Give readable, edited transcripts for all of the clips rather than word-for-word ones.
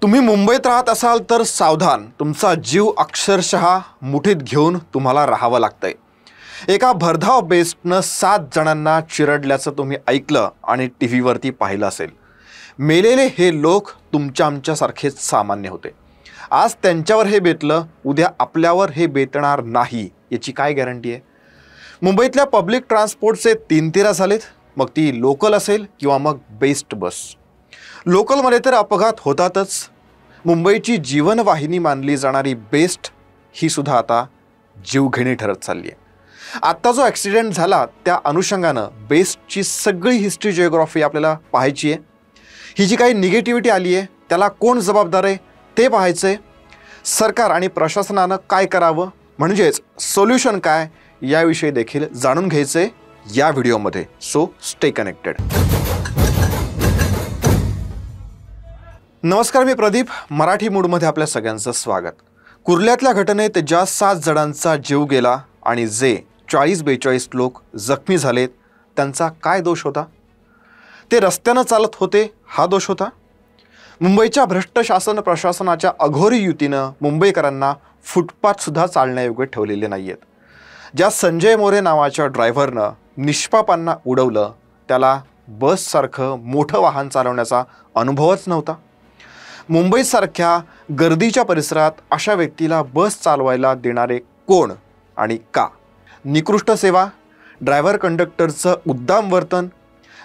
तुम्ही मुंबईत राहत असाल तर सावधान, तुमचा जीव अक्षरशः मुठीत घेऊन तुम्हाला राहावं लागतंय। एका भरधाव बेस्टनं 7 जणांना चिरडल्याचं तुम्ही ऐकलं आणि टीव्हीवरती पाहिलं असेल। मेलेले हे लोक तुमच्या आमच्यासारखेच सामान्य होते। आज त्यांच्यावर हे बेतलं, उद्या आपल्यावर हे बेतणार नाही याची काय गॅरंटी आहे? मुंबईतल्या पब्लिक ट्रान्सपोर्टचे 3 तिरा झालेत, मग ती लोकल असेल किंवा मग बेस्ट बस। लोकलमध्ये तर अपघात होतातच, मुंबईची जीवनवाहिनी मानली जाणारी बेस्ट ही सुद्धा आता जीवघेणी ठरत चालली आहे। आत्ता जो ॲक्सिडेंट झाला त्या अनुषंगानं बेस्टची सगळी हिस्ट्री जिओग्राफी आपल्याला पाहायची आहे। ही जी काही निगेटिव्हिटी आली आहे त्याला कोण जबाबदार आहे ते पाहायचं आहे। सरकार आणि प्रशासनानं काय करावं, म्हणजेच सोल्युशन काय, याविषयी देखील जाणून घ्यायचं आहे या व्हिडिओमध्ये। So stay connected. नमस्कार, मी प्रदीप। मराठी मूडमध्ये आपल्या सगळ्यांचं स्वागत। कुर्ल्यातल्या घटनेत ज्या 7 जणांचा जीव गेला आणि जे 40-42 लोक जखमी झालेत, त्यांचा काय दोष होता? ते रस्त्यानं चालत होते हा दोष होता? मुंबईच्या भ्रष्ट शासन प्रशासनाच्या अघोरी युतीनं मुंबईकरांना फुटपाथसुद्धा चालण्यायोग्य ठेवलेले नाही आहेत। ज्या संजय मोरे नावाच्या ड्रायव्हरनं निष्पापांना उडवलं, त्याला बससारखं मोठं वाहन चालवण्याचा अनुभवच नव्हता। मुंबईसारख्या गर्दीच्या परिसरात अशा व्यक्तीला बस चालवायला देणारे कोण आणि का? निकृष्ट सेवा, ड्रायव्हर कंडक्टरचं उद्दाम वर्तन,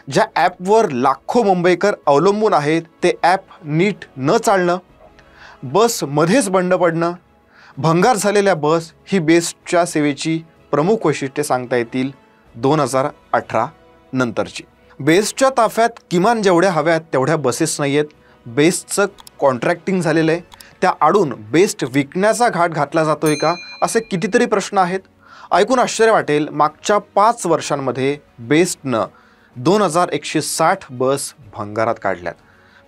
ज्या ॲपवर लाखो मुंबईकर अवलंबून आहेत ते ॲप नीट न चालणं, बस मध्येच बंड पडणं, भंगार झालेल्या बस ही बेस्टच्या सेवेची प्रमुख वैशिष्ट्ये सांगता येतील 2018 नंतरची। बेस्टच्या ताफ्यात किमान जेवढ्या हव्यात तेवढ्या बसेस नाही आहेत। बेस्टचं कॉन्ट्रॅक्टिंग झालेलं आहे, त्या आडून बेस्ट विकण्याचा घाट घातला जातोय का, असे कितीतरी प्रश्न आहेत। ऐकून आश्चर्य वाटेल, मागच्या 5 वर्षांमध्ये बेस्टनं 2160 बस भंगारात काढल्यात,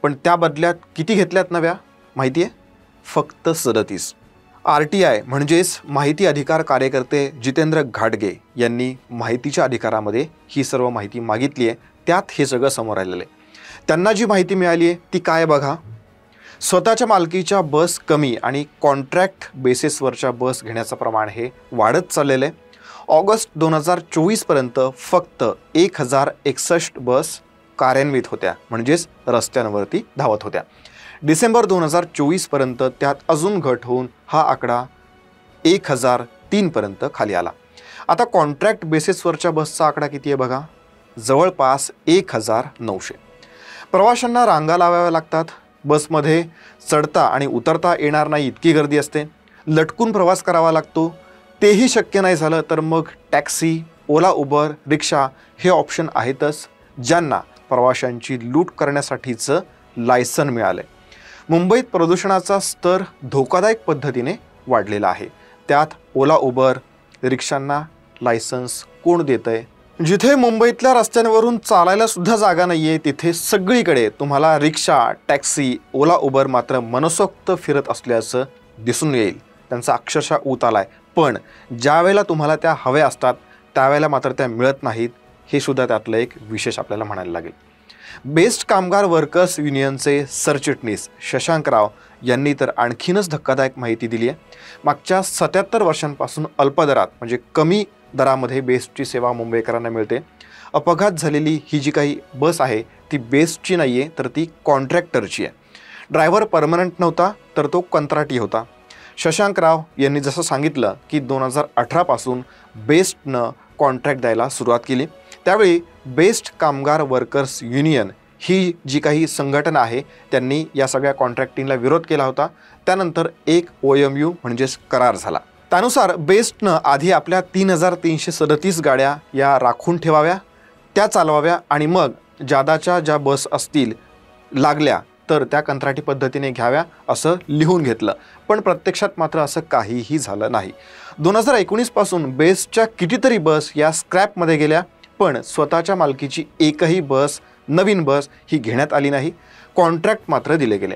पण त्या बदल्यात किती घेतल्यात नव्या माहिती आहे? फक्त 37। RTI म्हणजेच माहिती अधिकार कार्यकर्ते जितेंद्र घाटगे यांनी माहितीच्या अधिकारामध्ये ही सर्व माहिती मागितली आहे, त्यात हे सगळं समोर आलेलं आहे। त्यांना जी माहिती मिळाली आहे ती काय बघा। स्वतःच्या मालकीच्या बस कमी आणि कॉन्ट्रॅक्ट बेसिसवरच्या बस घेण्याचं प्रमाण हे वाढत चाललेलं आहे। ऑगस्ट 2024 पर्यंत फक्त 1061 बस कार्यान्वित होत्या, म्हणजेच रस्त्यांवरती धावत होत्या। डिसेंबर 2024 पर्यंत त्यात अजून घट होऊन हा आकडा 1003 पर्यंत खाली आला। आता कॉन्ट्रॅक्ट बेसिसवरच्या बसचा आकडा किती आहे बघा, जवळपास 1900। प्रवाशांना रांगा लावाव्या लागतात, बसमध्ये चढता आणि उतरता येणार नाही इतकी गर्दी असते, लटकून प्रवास करावा लागतो। तेही शक्य नाही झालं तर मग टॅक्सी, ओला, उबर, रिक्षा हे ऑप्शन आहेतच, ज्यांना प्रवाशांची लूट करण्यासाठीचं लायसन मिळालं आहे। मुंबईत प्रदूषणाचा स्तर धोकादायक पद्धतीने वाढलेला आहे, त्यात ओला, उबर, रिक्षांना लायसन्स कोण देतंय? जिथे मुंबईतल्या रस्त्यांवरून चालायला सुद्धा जागा नाही आहे, तिथे सगळीकडे तुम्हाला रिक्षा, टॅक्सी, ओला, उबर मात्र मनसोक्त फिरत असल्याचं दिसून येईल। त्यांचा अक्षरशः ऊत आलाय, पण ज्या वेळेला तुम्हाला त्या हव्या असतात त्यावेळेला मात्र त्या मिळत नाहीत, हे सुद्धा त्यातलं एक विशेष आपल्याला म्हणायला लागेल। बेस्ट कामगार वर्कर्स युनियनचे सरचिटणीस शशांक राव यांनी तर आणखीनच धक्कादायक माहिती दिली आहे। मागच्या 77 वर्षांपासून अल्पदरात म्हणजे कमी दरामध्ये बेस्टची सेवा मुंबईकरांना मिळते। अपघात झालेली ही जी काही बस आहे ती बेस्टची नाही आहे, तर ती कॉन्ट्रॅक्टरची आहे। ड्रायव्हर परमनंट नव्हता, तर तो कंत्राटी होता। शशांक राव यांनी जसं सांगितलं की 2018 पासून बेस्टनं कॉन्ट्रॅक्ट द्यायला सुरुवात केली। त्यावेळी बेस्ट कामगार वर्कर्स युनियन ही जी काही संघटना आहे त्यांनी या सगळ्या कॉन्ट्रॅक्टिंगला विरोध केला होता। त्यानंतर एक OMU म्हणजेच करार झाला। त्यानुसार बेस्टनं आधी आपल्या 3337 गाड्या या राखून ठेवाव्या, त्या चालवाव्या आणि मग जादाच्या ज्या बस असतील लागल्या तर त्या कंत्राटी पद्धतीने घ्याव्या असं लिहून घेतलं, पण प्रत्यक्षात मात्र असं काहीही झालं नाही। 2019 पासून बेस्टच्या कितीतरी बस या स्क्रॅपमध्ये गेल्या, पण स्वतःच्या मालकीची एकही बस, नवीन बस ही घेण्यात आली नाही, कॉन्ट्रॅक्ट मात्र दिले गेले।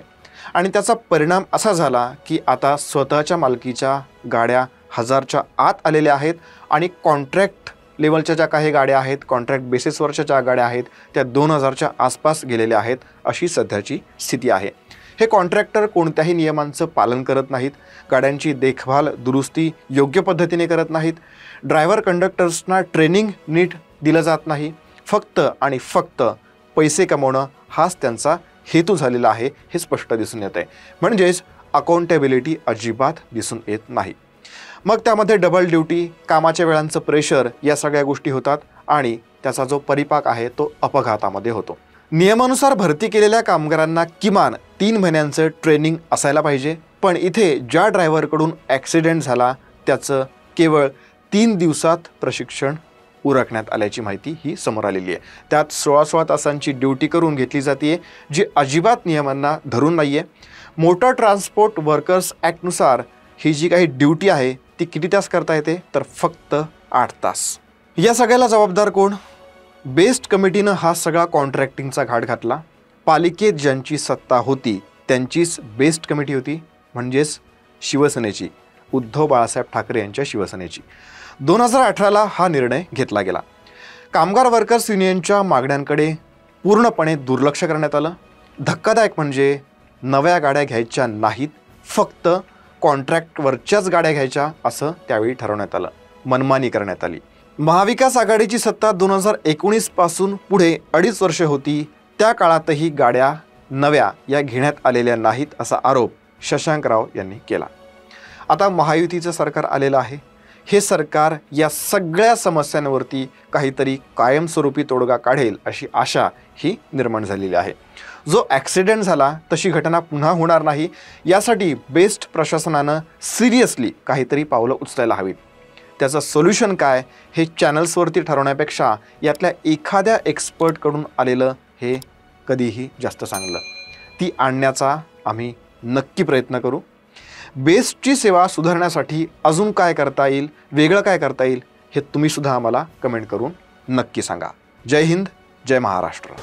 आणि त्याचा परिणाम असा झाला की आता स्वतःच्या मालकीच्या गाड्या 1000च्या आत आलेल्या आहेत आणि कॉन्ट्रॅक्ट लेवलच्या ज्या काही गाड्या आहेत, कॉन्ट्रॅक्ट बेसिसवरच्या ज्या गाड्या आहेत त्या 2000च्या आसपास गेलेल्या आहेत, अशी सध्याची स्थिती आहे। हे कॉन्ट्रॅक्टर कोणत्याही नियमांचं पालन करत नाहीत, गाड्यांची देखभाल दुरुस्ती योग्य पद्धतीने करत नाहीत, ड्रायव्हर कंडक्टर्सना ट्रेनिंग नीट दिलं जात नाही, फक्त आणि फक्त पैसे कमवणं हाच त्यांचा हेतू झालेला आहे हे स्पष्ट दिसून येत आहे. म्हणजेच अकाउंटेबिलिटी अजिबात दिसून येत नाही. मग त्यामध्ये डबल ड्युटी, कामाच्या वेळांचं प्रेशर या सगळ्या गोष्टी होतात आणि त्याचा जो परिपाक आहे तो अपघातामध्ये होतो. नियमानुसार भरती केलेल्या कामगारांना किमान 3 महिन्यांचं ट्रेनिंग असायला पाहिजे, पण इथे ज्या ड्रायव्हरकडून ॲक्सिडेंट झाला त्याचं केवळ 3 दिवसात प्रशिक्षण उरकण्यात आल्याची माहिती ही समोर आलेली आहे. त्यात 16 तासांची ड्युटी करून घेतली जाते जी अजिबात नियमांना धरून नाही आहे. मोटर ट्रान्सपोर्ट वर्कर्स ॲक्टनुसार ही जी काही ड्युटी आहे ती किती तास करता येते तर फक्त 8 तास. या सगळ्याला जबाबदार कोण? बेस्ट कमिटीनं हा सगळा कॉन्ट्रॅक्टिंगचा घाट घातला. पालिकेत ज्यांची सत्ता होती त्यांचीच बेस्ट कमिटी होती, म्हणजेच शिवसेनेची, उद्धव बाळासाहेब ठाकरे यांच्या शिवसेनेची. 2018ला हा निर्णय घेतला गेला. कामगार वर्कर्स युनियनच्या मागण्यांकडे पूर्णपणे दुर्लक्ष करण्यात आलं. धक्कादायक म्हणजे नव्या गाड्या घ्यायच्या नाहीत, फक्त कॉन्ट्रॅक्टवरच्याच गाड्या घ्यायच्या असं त्यावेळी ठरवण्यात आलं. मनमानी करण्यात आली. महाविकास आघाडीची सत्ता 2019 पासून पुढे 2.5 वर्ष होती. त्या काळातही गाड्या नव्या या घेण्यात आलेल्या नाहीत असा आरोप शशांकराव यांनी केला. आता महायुतीचं सरकार आलेलं आहे. हे सरकार या सगळ्या समस्यांवरती काहीतरी कायमस्वरूपी तोडगा काढेल अशी आशा ही निर्माण झालेली आहे. जो ॲक्सिडेंट झाला तशी घटना पुन्हा होणार नाही यासाठी बेस्ट प्रशासनानं सिरियसली काहीतरी पावलं उचलायला हवीत. त्याचं सोल्युशन काय हे चॅनल्सवरती ठरवण्यापेक्षा यातल्या एखाद्या एक्सपर्टकडून आलेलं हे कधीही जास्त चांगलं. ती आणण्याचा आम्ही नक्की प्रयत्न करू. बेस्टची सेवा सुधारण्यासाठी अजून काय करता येईल, वेगळं काय करता येईल हे तुम्हीसुद्धा आम्हाला कमेंट करून नक्की सांगा. जय हिंद, जय महाराष्ट्र.